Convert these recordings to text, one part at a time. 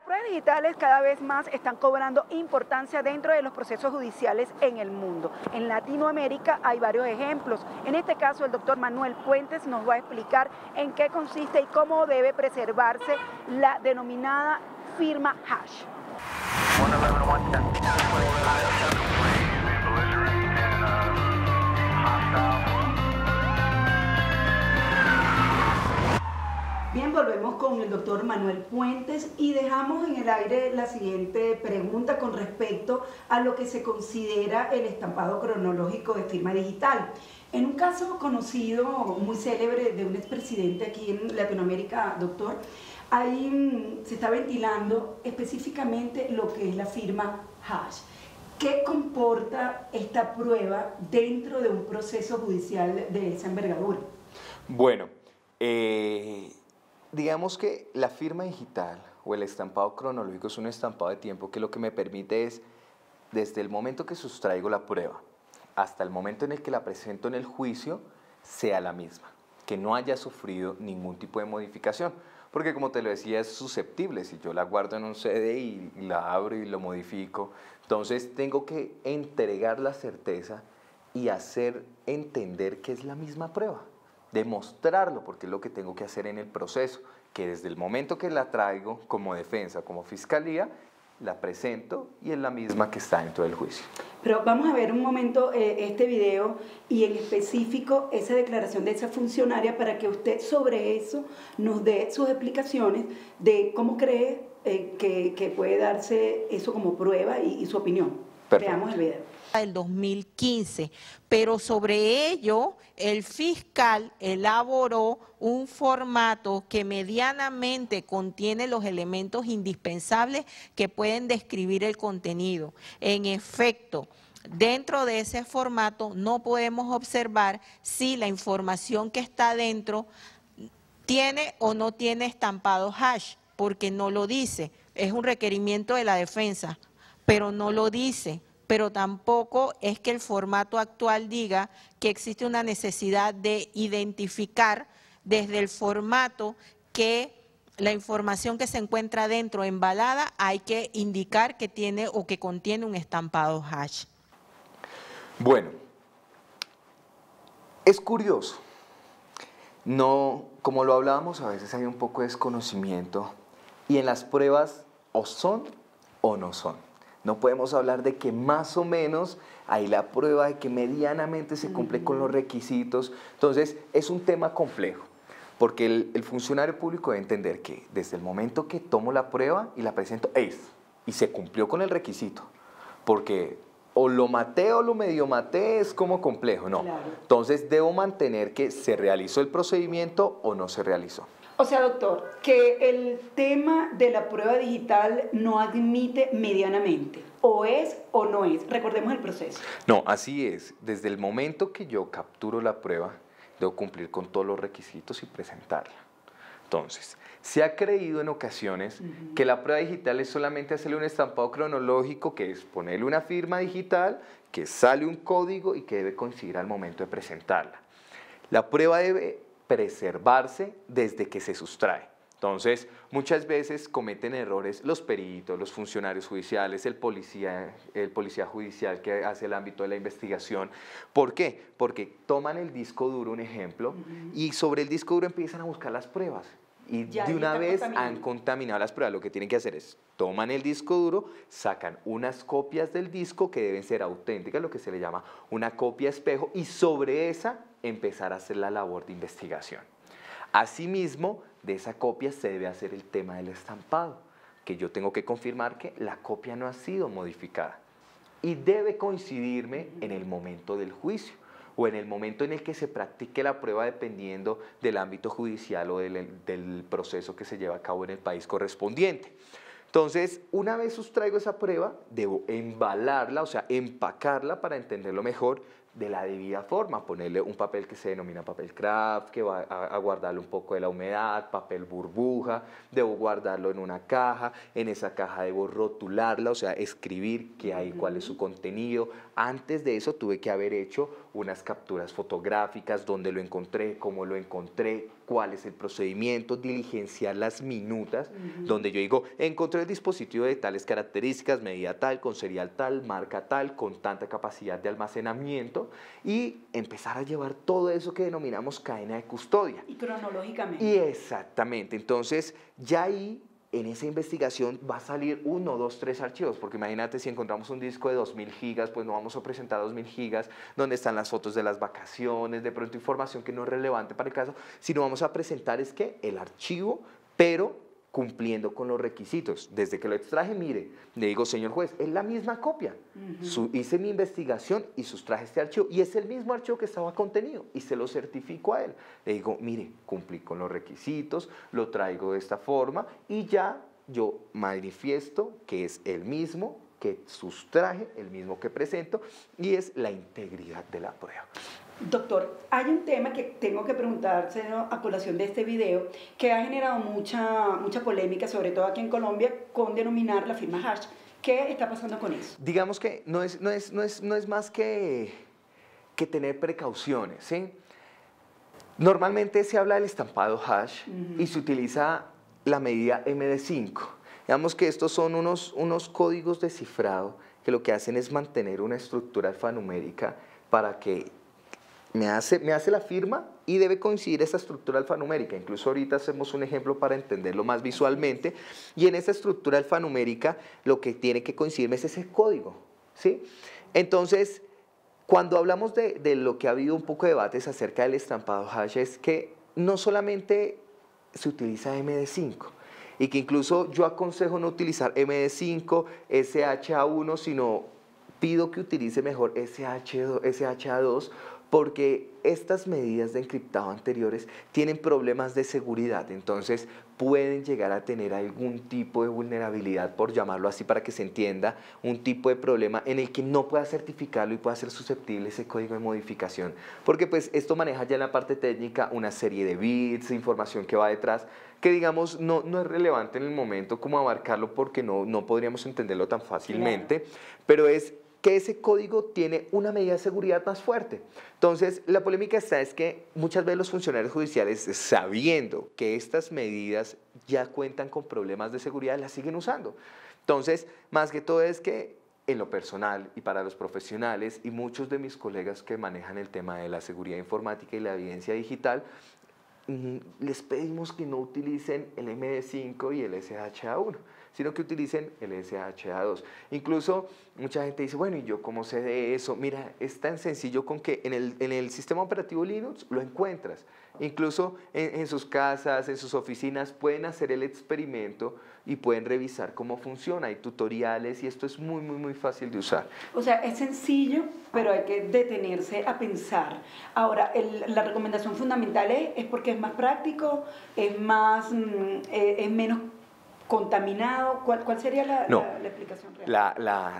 pruebas digitales cada vez más están cobrando importancia dentro de los procesos judiciales en el mundo. En Latinoamérica hay varios ejemplos. En este caso, el doctor Manuel Puentes nos va a explicar en qué consiste y cómo debe preservarse la denominada firma hash. Bien, volvemos con el doctor Manuel Puentes y dejamos en el aire la siguiente pregunta con respecto a lo que se considera el estampado cronológico de firma digital. En un caso conocido, muy célebre, de un expresidente aquí en Latinoamérica, doctor, ahí se está ventilando específicamente lo que es la firma hash. ¿Qué comporta esta prueba dentro de un proceso judicial de esa envergadura? Bueno, digamos que la firma digital o el estampado cronológico es un estampado de tiempo que lo que me permite es, desde el momento que sustraigo la prueba hasta el momento en el que la presento en el juicio, sea la misma, que no haya sufrido ningún tipo de modificación. Porque como te lo decía, es susceptible, si yo la guardo en un CD y la abro y lo modifico, entonces tengo que entregar la certeza y hacer entender que es la misma prueba. Demostrarlo, porque es lo que tengo que hacer en el proceso, que desde el momento que la traigo como defensa, como fiscalía, la presento y es la misma que está dentro del juicio. Pero vamos a ver un momento este video y en específico esa declaración de esa funcionaria para que usted sobre eso nos dé sus explicaciones de cómo cree que puede darse eso como prueba y su opinión. Perfecto. Veamos el video. Del 2015, pero sobre ello el fiscal elaboró un formato que medianamente contiene los elementos indispensables que pueden describir el contenido. En efecto, dentro de ese formato no podemos observar si la información que está dentro tiene o no tiene estampado hash, porque no lo dice. Es un requerimiento de la defensa, pero no lo dice. Pero tampoco es que el formato actual diga que existe una necesidad de identificar desde el formato que la información que se encuentra dentro embalada hay que indicar que tiene o que contiene un estampado hash. Bueno, es curioso. No, como lo hablábamos, a veces hay un poco de desconocimiento y en las pruebas o son o no son. No podemos hablar de que más o menos hay la prueba de que medianamente se cumple con los requisitos. Entonces, es un tema complejo, porque el funcionario público debe entender que desde el momento que tomo la prueba y la presento y se cumplió con el requisito, porque o lo maté o lo medio maté es como complejo, no. Claro. Entonces, debo mantener que se realizó el procedimiento o no se realizó. O sea, doctor, que el tema de la prueba digital no admite medianamente, o es o no es. Recordemos el proceso. No, así es. Desde el momento que yo capturo la prueba, debo cumplir con todos los requisitos y presentarla. Entonces, se ha creído en ocasiones que la prueba digital es solamente hacerle un estampado cronológico, que es ponerle una firma digital, que sale un código y que debe coincidir al momento de presentarla. La prueba debe preservarse desde que se sustrae. Entonces, muchas veces cometen errores los peritos, los funcionarios judiciales, el policía judicial que hace el ámbito de la investigación. ¿Por qué? Porque toman el disco duro, un ejemplo, y sobre el disco duro empiezan a buscar las pruebas. Y Ya, de una vez contaminado. han contaminado las pruebas. Lo que tienen que hacer es, toman el disco duro, sacan unas copias del disco que deben ser auténticas, lo que se le llama una copia espejo, y sobre esa empezar a hacer la labor de investigación. Asimismo, de esa copia se debe hacer el tema del estampado, que yo tengo que confirmar que la copia no ha sido modificada. Y debe coincidirme en el momento del juicio o en el momento en el que se practique la prueba, dependiendo del ámbito judicial o del proceso que se lleva a cabo en el país correspondiente. Entonces, una vez sustraigo esa prueba, debo embalarla, o sea, empacarla para entenderlo mejor de la debida forma, ponerle un papel que se denomina papel craft, que va a guardarle un poco de la humedad, papel burbuja, debo guardarlo en una caja, en esa caja debo rotularla, o sea, escribir qué hay, cuál es su contenido. Antes de eso tuve que haber hecho unas capturas fotográficas, dónde lo encontré, cómo lo encontré, cuál es el procedimiento, diligenciar las minutas, donde yo digo, encontré el dispositivo de tales características, medida tal, con serial tal, marca tal, con tanta capacidad de almacenamiento, y empezar a llevar todo eso que denominamos cadena de custodia. Y cronológicamente. Y exactamente, entonces ya ahí en esa investigación va a salir 1, 2, 3 archivos, porque imagínate si encontramos un disco de 2000 gigas, pues no vamos a presentar 2000 gigas, donde están las fotos de las vacaciones, de pronto información que no es relevante para el caso, sino vamos a presentar es que el archivo, pero cumpliendo con los requisitos. Desde que lo extraje, mire, le digo, señor juez, es la misma copia. Hice mi investigación y sustraje este archivo, y es el mismo archivo que estaba contenido, y se lo certifico a él. Le digo, mire, cumplí con los requisitos, lo traigo de esta forma, y ya yo manifiesto que es el mismo que sustraje, el mismo que presento, y es la integridad de la prueba. Doctor, hay un tema que tengo que preguntarse a colación de este video que ha generado mucha polémica, sobre todo aquí en Colombia, con denominar la firma hash. ¿Qué está pasando con eso? Digamos que no es más que tener precauciones, ¿sí? Normalmente se habla del estampado hash y se utiliza la medida MD5. Digamos que estos son unos códigos de cifrado que lo que hacen es mantener una estructura alfanumérica para que me hace la firma y debe coincidir esa estructura alfanumérica. Incluso ahorita hacemos un ejemplo para entenderlo más visualmente, y en esa estructura alfanumérica lo que tiene que coincidirme es ese código, ¿sí? Entonces, cuando hablamos de lo que ha habido un poco de debates acerca del estampado hash, es que no solamente se utiliza MD5, y que incluso yo aconsejo no utilizar MD5, SHA1, sino pido que utilice mejor SHA2, porque estas medidas de encriptado anteriores tienen problemas de seguridad, entonces pueden llegar a tener algún tipo de vulnerabilidad, por llamarlo así para que se entienda, un tipo de problema en el que no pueda certificarlo y pueda ser susceptible ese código de modificación, porque pues esto maneja ya en la parte técnica una serie de bits, información que va detrás, que digamos no es relevante en el momento como abarcarlo, porque no podríamos entenderlo tan fácilmente, claro. Pero es que ese código tiene una medida de seguridad más fuerte. Entonces, la polémica es que muchas veces los funcionarios judiciales, sabiendo que estas medidas ya cuentan con problemas de seguridad, las siguen usando. Entonces, más que todo es que en lo personal y para los profesionales y muchos de mis colegas que manejan el tema de la seguridad informática y la evidencia digital, les pedimos que no utilicen el MD5 y el SHA1, sino que utilicen el SHA2. Incluso mucha gente dice, bueno, ¿y yo cómo sé de eso? Mira, es tan sencillo con que en el sistema operativo Linux lo encuentras. Incluso en sus casas, en sus oficinas, pueden hacer el experimento y pueden revisar cómo funciona. Hay tutoriales y esto es muy fácil de usar. O sea, es sencillo, pero hay que detenerse a pensar. Ahora, la recomendación fundamental es porque es más práctico, es menos contaminado. ¿Cuál sería la explicación real?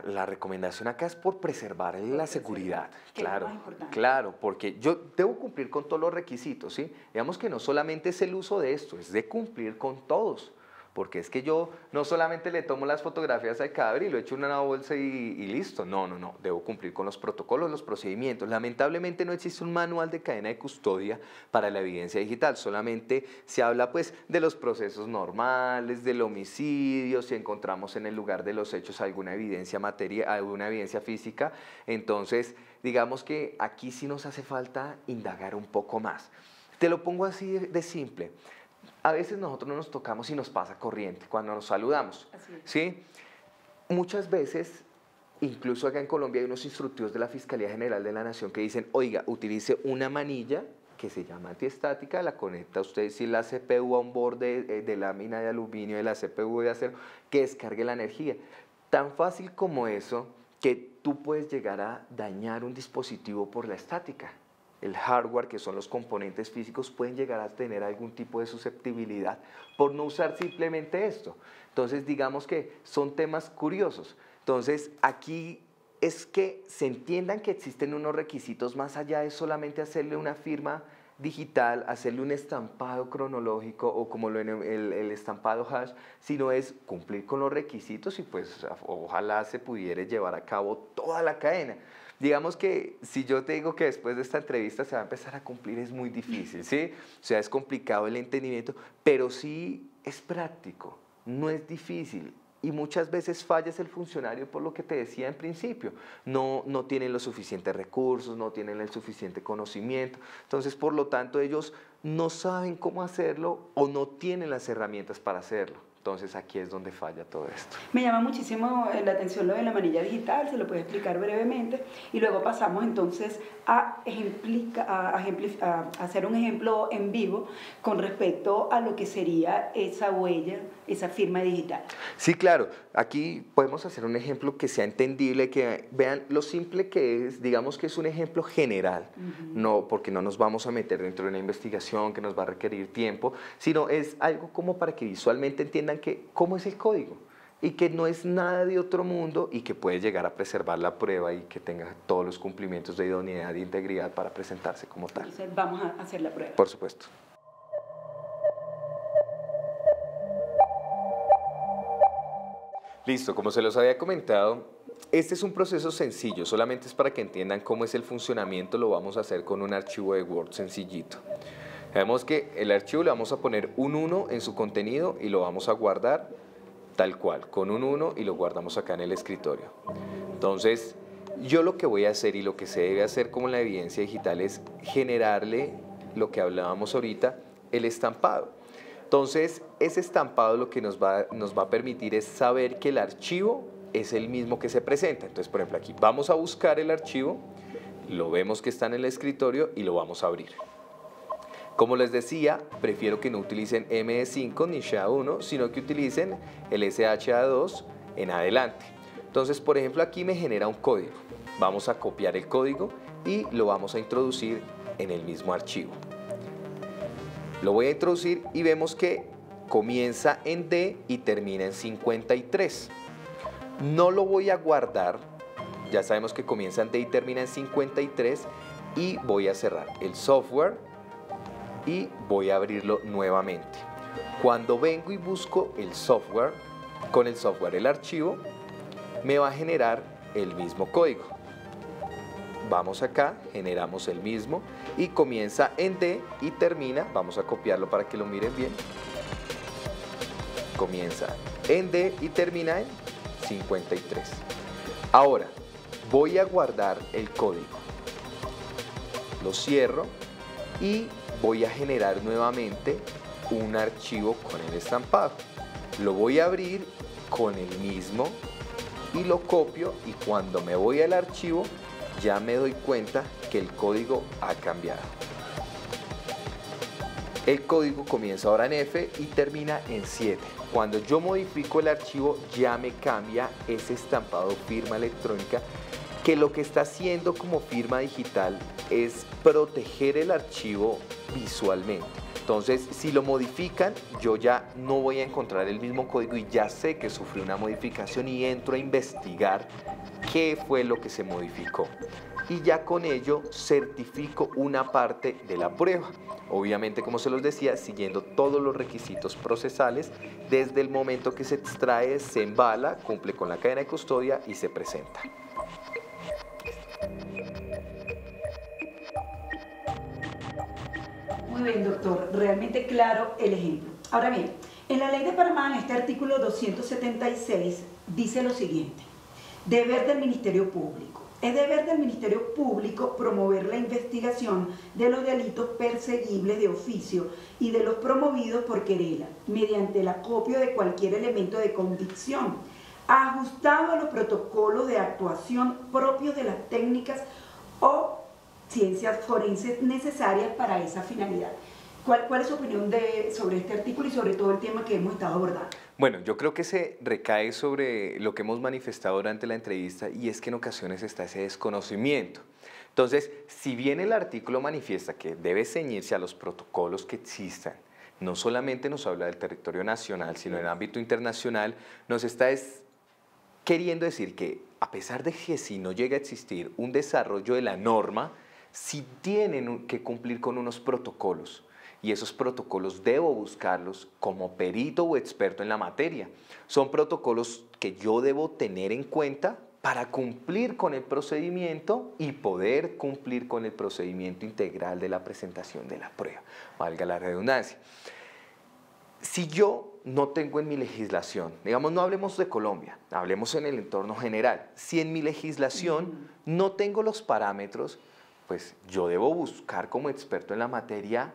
La recomendación acá es por preservar la seguridad. Claro, es más importante. Claro, porque yo debo cumplir con todos los requisitos, ¿sí? Digamos que no solamente es el uso de esto, es de cumplir con todos. Porque es que yo no solamente le tomo las fotografías al cadáver y lo echo en una bolsa y listo. No. Debo cumplir con los protocolos, los procedimientos. Lamentablemente no existe un manual de cadena de custodia para la evidencia digital. Solamente se habla pues de los procesos normales, del homicidio, si encontramos en el lugar de los hechos alguna evidencia física. Entonces, digamos que aquí sí nos hace falta indagar un poco más. Te lo pongo así de simple. A veces nosotros no nos tocamos y nos pasa corriente cuando nos saludamos, ¿sí? Muchas veces, incluso acá en Colombia hay unos instructivos de la Fiscalía General de la Nación que dicen, oiga, utilice una manilla que se llama antiestática, la conecta usted si la CPU a un borde de lámina de aluminio de la CPU de acero, que descargue la energía. Tan fácil como eso, que tú puedes llegar a dañar un dispositivo por la estática. El hardware, que son los componentes físicos, pueden llegar a tener algún tipo de susceptibilidad por no usar simplemente esto. Entonces, digamos que son temas curiosos. Entonces, aquí es que se entiendan que existen unos requisitos más allá de solamente hacerle una firma digital, hacerle un estampado cronológico o como el estampado hash, sino es cumplir con los requisitos y pues ojalá se pudiera llevar a cabo toda la cadena. Digamos que si yo te digo que después de esta entrevista se va a empezar a cumplir, es muy difícil, ¿sí? O sea, es complicado el entendimiento, pero sí es práctico, no es difícil. Y muchas veces fallas el funcionario por lo que te decía en principio. No tienen los suficientes recursos, no tienen el suficiente conocimiento. Entonces, por lo tanto, ellos no saben cómo hacerlo o no tienen las herramientas para hacerlo. Entonces, aquí es donde falla todo esto. Me llama muchísimo la atención lo de la manilla digital, se lo puede explicar brevemente, y luego pasamos entonces a hacer un ejemplo en vivo con respecto a lo que sería esa huella, esa firma digital. Sí, claro. Aquí podemos hacer un ejemplo que sea entendible, que vean lo simple que es, digamos que es un ejemplo general, no, porque no nos vamos a meter dentro de una investigación que nos va a requerir tiempo, sino es algo como para que visualmente entiendan cómo es el código y que no es nada de otro mundo y que puede llegar a preservar la prueba y que tenga todos los cumplimientos de idoneidad e integridad para presentarse como tal. Entonces vamos a hacer la prueba. Por supuesto. Listo, como se los había comentado, este es un proceso sencillo, solamente es para que entiendan cómo es el funcionamiento, lo vamos a hacer con un archivo de Word sencillito. Vemos que el archivo le vamos a poner un 1 en su contenido y lo vamos a guardar tal cual, con un 1 y lo guardamos acá en el escritorio. Entonces, yo lo que voy a hacer y lo que se debe hacer como en la evidencia digital es generarle lo que hablábamos ahorita, el estampado. Entonces, ese estampado lo que nos va a permitir es saber que el archivo es el mismo que se presenta. Entonces, por ejemplo, aquí vamos a buscar el archivo, lo vemos que está en el escritorio y lo vamos a abrir. Como les decía, prefiero que no utilicen MD5 ni SHA-1, sino que utilicen el SHA-2 en adelante. Entonces, por ejemplo, aquí me genera un código. Vamos a copiar el código y lo vamos a introducir en el mismo archivo. Lo voy a introducir y vemos que comienza en D y termina en 53. No lo voy a guardar, ya sabemos que comienza en D y termina en 53 y voy a cerrar el software y voy a abrirlo nuevamente. Cuando vengo y busco el software, con el software el archivo, me va a generar el mismo código. Vamos acá, generamos el mismo y comienza en D y termina, vamos a copiarlo para que lo miren bien, comienza en D y termina en 53. Ahora, voy a guardar el código, lo cierro y voy a generar nuevamente un archivo con el estampado. Lo voy a abrir con el mismo y lo copio y cuando me voy al archivo ya me doy cuenta que el código ha cambiado. El código comienza ahora en F y termina en 7. Cuando yo modifico el archivo ya me cambia ese estampado firma electrónica que lo que está haciendo como firma digital es proteger el archivo visualmente. Entonces, si lo modifican, yo ya no voy a encontrar el mismo código y ya sé que sufrió una modificación y entro a investigar qué fue lo que se modificó. Y ya con ello certifico una parte de la prueba. Obviamente, como se los decía, siguiendo todos los requisitos procesales, desde el momento que se extrae, se embala, cumple con la cadena de custodia y se presenta. Muy bien, doctor, realmente claro el ejemplo. Ahora bien, en la ley de Panamá, en este artículo 276, dice lo siguiente: deber del Ministerio Público. Es deber del Ministerio Público promover la investigación de los delitos perseguibles de oficio y de los promovidos por querela, mediante el acopio de cualquier elemento de convicción, ajustado a los protocolos de actuación propios de las técnicas o ciencias forenses necesarias para esa finalidad. ¿Cuál es su opinión sobre este artículo y sobre todo el tema que hemos estado abordando? Bueno, yo creo que se recae sobre lo que hemos manifestado durante la entrevista y es que en ocasiones está ese desconocimiento. Entonces, si bien el artículo manifiesta que debe ceñirse a los protocolos que existan, no solamente nos habla del territorio nacional, sino en el ámbito internacional, nos está queriendo decir que a pesar de que si no llega a existir un desarrollo de la norma, sí tienen que cumplir con unos protocolos. Y esos protocolos debo buscarlos como perito o experto en la materia. Son protocolos que yo debo tener en cuenta para cumplir con el procedimiento y poder cumplir con el procedimiento integral de la presentación de la prueba, valga la redundancia. Si yo no tengo en mi legislación, digamos, no hablemos de Colombia, hablemos en el entorno general, si en mi legislación no tengo los parámetros, pues yo debo buscar como experto en la materia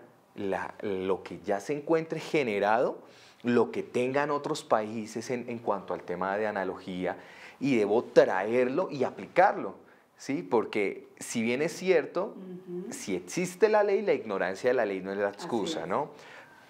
lo que ya se encuentre generado, lo que tengan otros países en cuanto al tema de analogía, y debo traerlo y aplicarlo, ¿sí? Porque si bien es cierto, si existe la ley, la ignorancia de la ley no es la excusa, ¿no?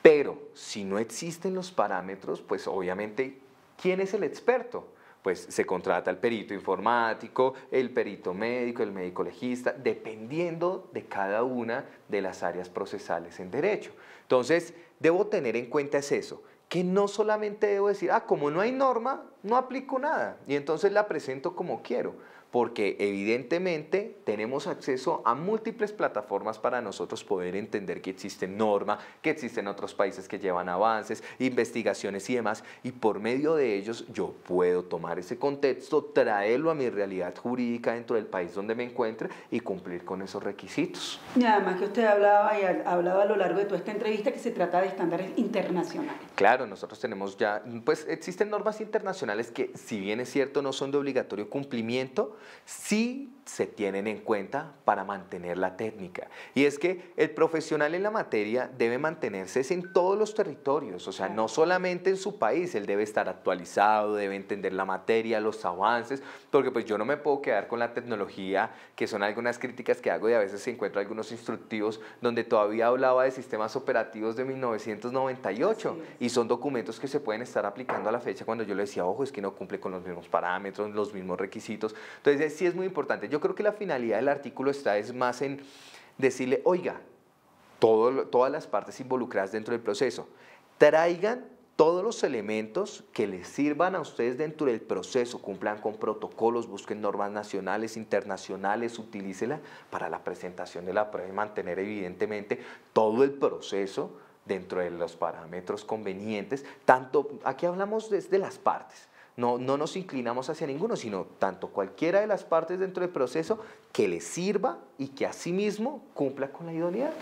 Pero si no existen los parámetros, pues obviamente, ¿quién es el experto? Pues se contrata el perito informático, el perito médico, el médico legista, dependiendo de cada una de las áreas procesales en derecho. Entonces, debo tener en cuenta es eso, que no solamente debo decir, como no hay norma, no aplico nada, y entonces la presento como quiero, porque evidentemente tenemos acceso a múltiples plataformas para nosotros poder entender que existe norma, que existen otros países que llevan avances, investigaciones y demás, y por medio de ellos yo puedo tomar ese contexto, traerlo a mi realidad jurídica dentro del país donde me encuentre y cumplir con esos requisitos. Y además que usted hablaba y ha hablado a lo largo de toda esta entrevista que se trata de estándares internacionales. Claro, nosotros tenemos ya, pues existen normas internacionales que, si bien es cierto, no son de obligatorio cumplimiento, sí se tienen en cuenta para mantener la técnica. Y es que el profesional en la materia debe mantenerse en todos los territorios, o sea, no solamente en su país, él debe estar actualizado, debe entender la materia, los avances, porque pues yo no me puedo quedar con la tecnología, que son algunas críticas que hago y a veces encuentro algunos instructivos donde todavía hablaba de sistemas operativos de 1998 y son documentos que se pueden estar aplicando a la fecha cuando yo le decía, ojo, es que no cumple con los mismos parámetros, los mismos requisitos. Entonces sí es muy importante. Yo creo que la finalidad del artículo es más en decirle, oiga, todas las partes involucradas dentro del proceso, traigan todos los elementos que les sirvan a ustedes dentro del proceso, cumplan con protocolos, busquen normas nacionales, internacionales, utilícela para la presentación de la prueba y mantener evidentemente todo el proceso dentro de los parámetros convenientes. Tanto, aquí hablamos desde las partes. No nos inclinamos hacia ninguno, sino tanto cualquiera de las partes dentro del proceso que le sirva y que asimismo cumpla con la idoneidad.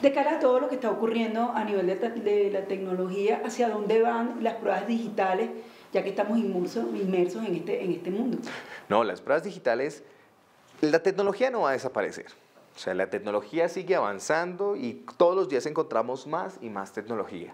De cara a todo lo que está ocurriendo a nivel de la tecnología, ¿hacia dónde van las pruebas digitales, ya que estamos inmersos en este mundo? No, las pruebas digitales, la tecnología no va a desaparecer. O sea, la tecnología sigue avanzando y todos los días encontramos más y más tecnología.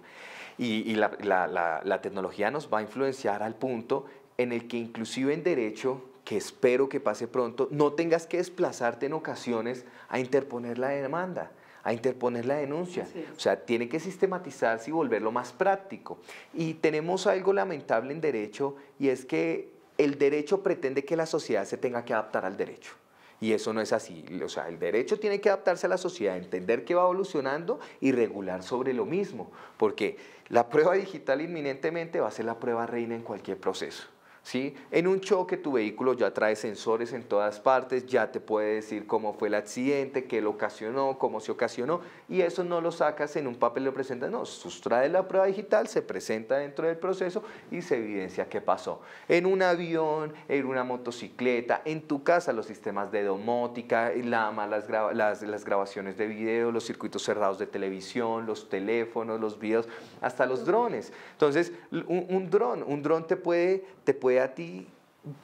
Y la tecnología nos va a influenciar al punto en el que inclusive en derecho, que espero que pase pronto, no tengas que desplazarte en ocasiones a interponer la demanda, a interponer la denuncia. O sea, tiene que sistematizarse y volverlo más práctico. Y tenemos algo lamentable en derecho, y es que el derecho pretende que la sociedad se tenga que adaptar al derecho. Y eso no es así. O sea, el derecho tiene que adaptarse a la sociedad, entender que va evolucionando y regular sobre lo mismo, porque la prueba digital inminentemente va a ser la prueba reina en cualquier proceso. ¿Sí? En un choque tu vehículo ya trae sensores en todas partes, ya te puede decir cómo fue el accidente, qué lo ocasionó, cómo se ocasionó, y eso no lo sacas en un papel y lo presentas, no, sustrae la prueba digital, se presenta dentro del proceso y se evidencia qué pasó. En un avión, en una motocicleta, en tu casa los sistemas de domótica, LAMA, las grabaciones de video, los circuitos cerrados de televisión, los teléfonos, los videos, hasta los drones. Entonces, un dron te puede a ti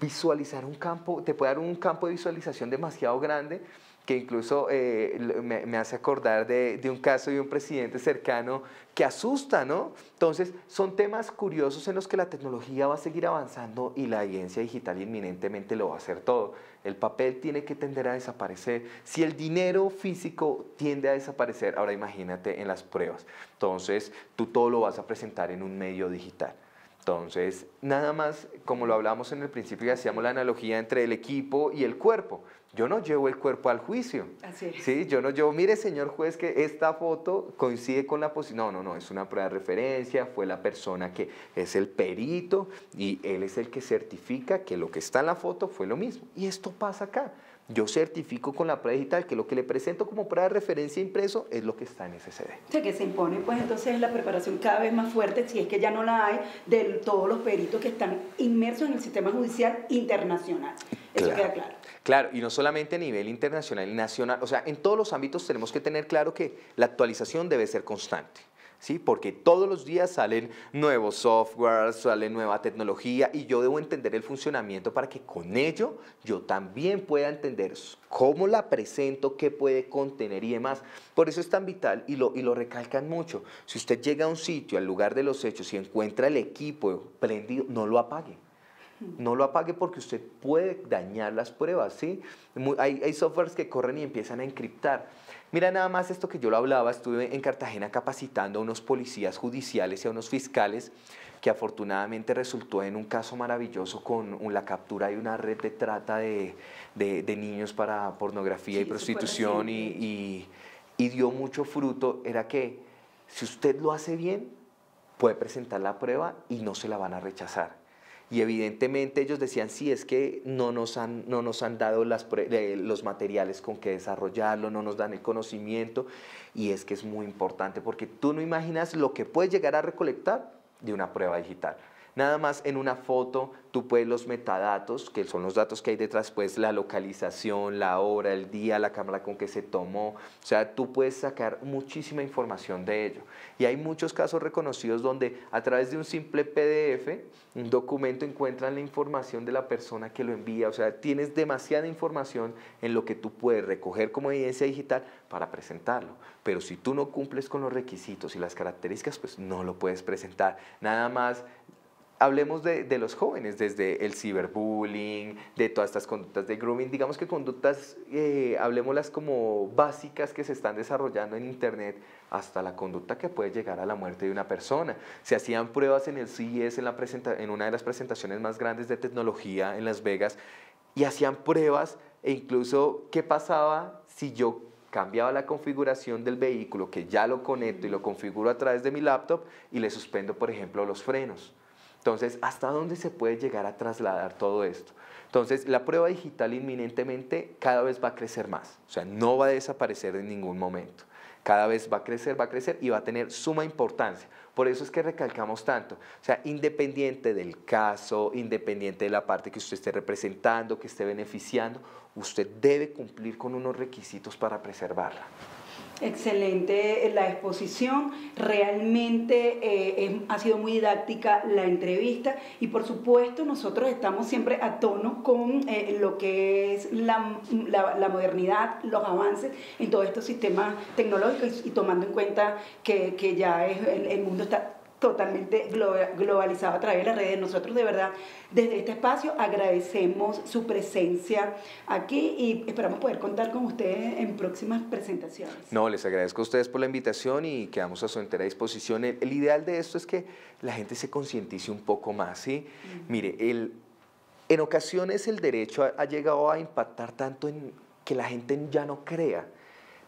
visualizar un campo, te puede dar un campo de visualización demasiado grande que incluso me hace acordar de un caso de un presidente cercano que asusta, ¿no? Entonces, son temas curiosos en los que la tecnología va a seguir avanzando y la evidencia digital inminentemente lo va a hacer todo. El papel tiene que tender a desaparecer. Si el dinero físico tiende a desaparecer, ahora imagínate en las pruebas. Entonces, tú todo lo vas a presentar en un medio digital. Entonces, nada más, como lo hablamos en el principio y hacíamos la analogía entre el equipo y el cuerpo. Yo no llevo el cuerpo al juicio. Así es. ¿Sí? Yo no llevo, mire señor juez que esta foto coincide con la posición. No, es una prueba de referencia, fue la persona que es el perito y él es el que certifica que lo que está en la foto fue lo mismo. Y esto pasa acá. yo certifico con la prueba digital que lo que le presento como prueba de referencia impreso es lo que está en ese CD. O sea, que se impone pues entonces la preparación cada vez más fuerte, si es que ya no la hay, de todos los peritos que están inmersos en el sistema judicial internacional. Eso Claro. queda claro. Claro, y no solamente a nivel internacional y nacional, o sea, en todos los ámbitos tenemos que tener claro que la actualización debe ser constante, ¿sí? Porque todos los días salen nuevos softwares, sale nueva tecnología y yo debo entender el funcionamiento para que con ello yo también pueda entender cómo la presento, qué puede contener y demás. Por eso es tan vital y lo recalcan mucho. Si usted llega a un sitio, al lugar de los hechos y encuentra el equipo prendido, no lo apague. No lo apague porque usted puede dañar las pruebas, ¿sí? Hay softwares que corren y empiezan a encriptar. Mira nada más esto que yo lo hablaba, estuve en Cartagena capacitando a unos policías judiciales y a unos fiscales que afortunadamente resultó en un caso maravilloso con la captura de una red de trata de niños para pornografía y prostitución y dio mucho fruto. Era que si usted lo hace bien, puede presentar la prueba y no se la van a rechazar. Y evidentemente ellos decían, sí, es que no nos han dado los materiales con que desarrollarlo, no nos dan el conocimiento, y es que es muy importante porque tú no imaginas lo que puedes llegar a recolectar de una prueba digital. Nada más en una foto tú puedes los metadatos, que son los datos que hay detrás, pues la localización, la hora, el día, la cámara con que se tomó, o sea, tú puedes sacar muchísima información de ello. Y hay muchos casos reconocidos donde a través de un simple PDF, un documento, encuentran la información de la persona que lo envía, o sea, tienes demasiada información en lo que tú puedes recoger como evidencia digital para presentarlo. Pero si tú no cumples con los requisitos y las características, pues no lo puedes presentar. Nada más. Hablemos de los jóvenes, desde el ciberbullying, de todas estas conductas de grooming, digamos que conductas, hablemoslas como básicas que se están desarrollando en Internet, hasta la conducta que puede llegar a la muerte de una persona. Se hacían pruebas en el CES, en una de las presentaciones más grandes de tecnología en Las Vegas, y hacían pruebas e incluso qué pasaba si yo cambiaba la configuración del vehículo, que ya lo conecto y lo configuro a través de mi laptop y le suspendo, por ejemplo, los frenos. Entonces, ¿hasta dónde se puede llegar a trasladar todo esto? Entonces, la prueba digital inminentemente cada vez va a crecer más, o sea, no va a desaparecer en ningún momento. Cada vez va a crecer y va a tener suma importancia. Por eso es que recalcamos tanto, o sea, independiente del caso, independiente de la parte que usted esté representando, que esté beneficiando, usted debe cumplir con unos requisitos para preservarla. Excelente la exposición, realmente ha sido muy didáctica la entrevista y por supuesto nosotros estamos siempre a tono con lo que es la modernidad, los avances en todos estos sistemas tecnológicos y tomando en cuenta que ya el mundo está totalmente globalizado a través de las redes. Nosotros de verdad desde este espacio agradecemos su presencia aquí y esperamos poder contar con ustedes en próximas presentaciones. No, les agradezco a ustedes por la invitación y quedamos a su entera disposición. El ideal de esto es que la gente se concientice un poco más, ¿sí? Mire, en ocasiones el derecho ha llegado a impactar tanto en que la gente ya no crea.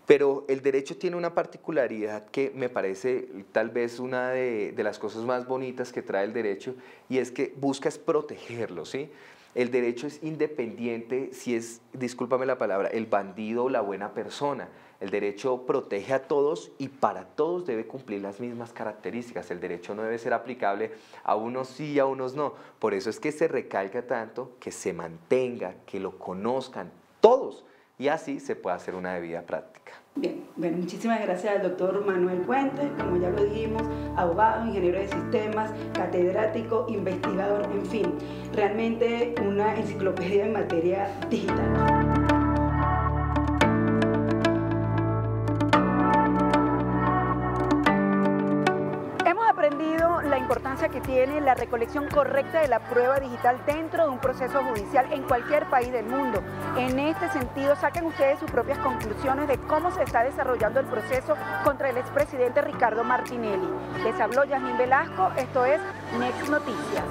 Pero el derecho tiene una particularidad que me parece tal vez una de las cosas más bonitas que trae el derecho, y es que busca protegerlo, ¿sí? El derecho es independiente si es, discúlpame la palabra, el bandido o la buena persona. El derecho protege a todos y para todos debe cumplir las mismas características. El derecho no debe ser aplicable a unos sí y a unos no. Por eso es que se recalca tanto que se mantenga, que lo conozcan todos. Y así se puede hacer una debida práctica. Bien, bueno, muchísimas gracias al doctor Manuel Puentes, como ya lo dijimos, abogado, ingeniero de sistemas, catedrático, investigador, en fin, realmente una enciclopedia en materia digital. La importancia que tiene la recolección correcta de la prueba digital dentro de un proceso judicial en cualquier país del mundo. En este sentido, saquen ustedes sus propias conclusiones de cómo se está desarrollando el proceso contra el expresidente Ricardo Martinelli. Les habló Yasmín Velasco, esto es Next Noticias.